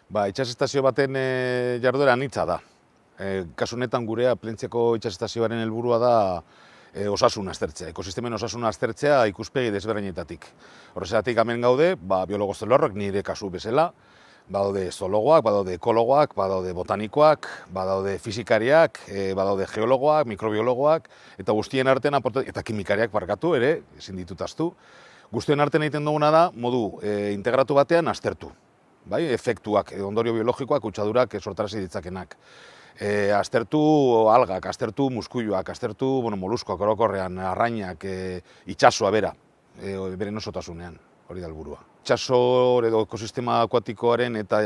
Itsasestazio baten jarduera anitza da. Kasu honetan gurea Plentziako itsasestazioaren helburua da osasuna aztertzea, ekosistemen osasuna aztertzea ikuspegi desberdinetatik. Horrexegatik hemen gaude, biologo zelorrok nire kasu bezala, badaude zoologoak, badaude ekologoak, badaude botanikoak, badaude fisikariak, badaude geologoak, mikrobiologoak, eta guztien artean, eta kimikariak barkatu ere, ezin ditut ahaztu. Guztien artean egiten duguna da, modu integratu batean aztertu. Efektuak, ondorio biologikoak, kutsadurak sortarazi ditzakenak. Aztertu algak, aztertu muskuiluak, aztertu moluskoak orokorrean, arrainak, itsasoa bera, beren osotasunean, hori da helburua. Itsaso edo ekosistema akuatikoaren eta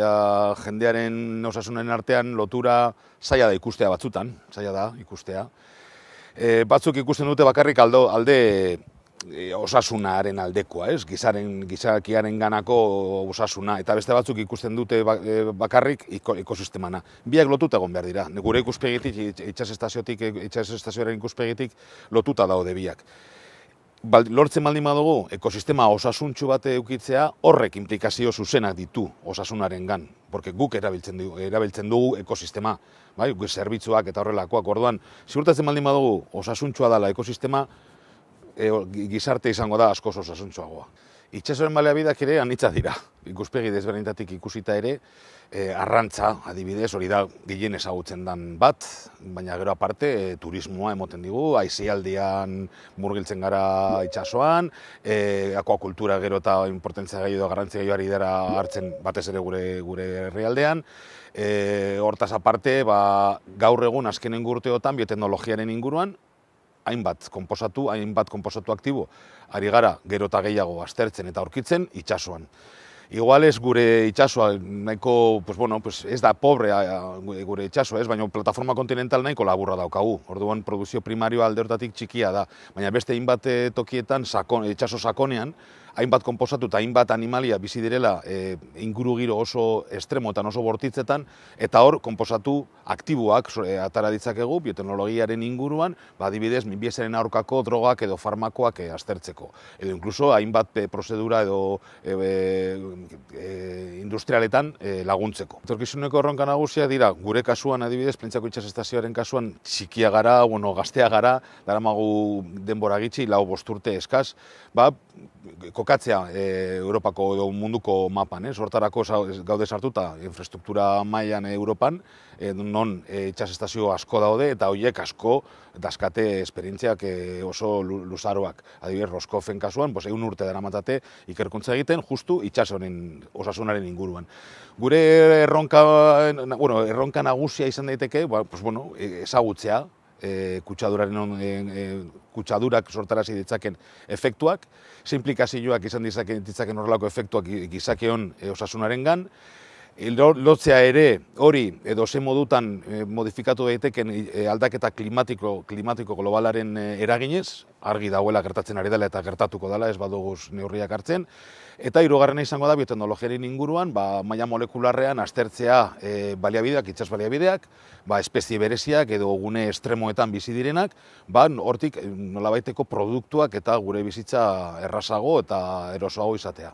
jendearen osasunaren artean lotura zaila da ikustea batzutan, zaila da ikustea. Batzuk ikusten dute bakarrik alde osasunaren aldekoa, gizakiaren ganako osasuna, eta beste batzuk ikusten dute bakarrik ekosistemana. Biak lotuta egon behar dira, gure ikuspegitik, itsasestazioaren ikuspegitik lotuta daude biak. Lortzen baldin badugu ekosistema osasuntsu bat edukitzea, horrek implikazio zuzenak ditu osasunaren gan, porque guk erabiltzen dugu ekosistema, zerbitzuak eta horrelakoak. Orduan, ziurtatzen baldin badugu osasuntsua dela ekosistema, gizarte izango da askoz osasuntsuagoa. Itsasoren baliabideak ere anitza dira. Ikuspegi desberdinetatik ikusita ere, arrantza, adibidez, hori da gehien ezagutzen den bat, baina gero aparte turismoa emoten digu, aisialdian murgiltzen gara itsasoan, akuakultura gero eta importantzia gehiago, garrantzia gehiago dara hartzen batez ere gure herrialdean. Hortaz aparte, gaur egun azkenen urteotan bioteknologiaren inguruan, hainbat konposatu aktibo ari gara gero eta gehiago aztertzen eta aurkitzen itsasoan. Igual ez gure itsasoa nahiko, ez da pobre gure itsasoa, baina plataforma kontinental nahiko laburra daukagu. Orduan produzio primarioa alde hortatik txikia da, baina beste hainbat tokietan itsaso sakonean, hainbat konposatu eta hainbat animalia bizi direla inguru giro oso estremoetan, oso bortitzetan, eta hor konposatu aktiboak atara ditzakegu bioteknologiaren inguruan, adibidez, minbiziaren aurkako drogak edo farmakoak aztertzeko. Edo inkluso hainbat prozedura edo industrialetan laguntzeko. Etorkizuneko erronka nagusiak dira, gure kasuan adibidez, Plentziako itsasestazioaren kasuan txikia gara, gaztea gara, daramagu denbora gitxi, 4-5 urte eskaz, kokatzea Europako edo munduko mapan, hortarako gaude sartuta infrastruktura mailan Europan, non itsasestazio asko daude eta horiek asko dazkate esperientziak oso luzaroak. Adibidez, Roscoffen kasuan, 100 urte daramatate ikerkuntza egiten, justu itsasoren osasunaren inguruan. Gure erronka nagusia izan daiteke, ezagutzea, kutsadurak sortarazi ditzaken efektuak, ze implikazioak izan ditzaken horrelako efektuak gizakion osasunarengan, lotzea ere hori edo ze modutan modifikatu daiteken aldaketa klimatiko globalaren eraginez, argi dagoela gertatzen ari dela eta gertatuko dela, ez badugu neurriak hartzen, eta hirugarrena izango da bioteknologiaren inguruan, maila molekularrean aztertzea baliabideak, itsas baliabideak, espezie bereziak edo gune estremoetan bizi direnak, hortik nolabaiteko produktuak eta gure bizitza errazago eta erosoago izatea.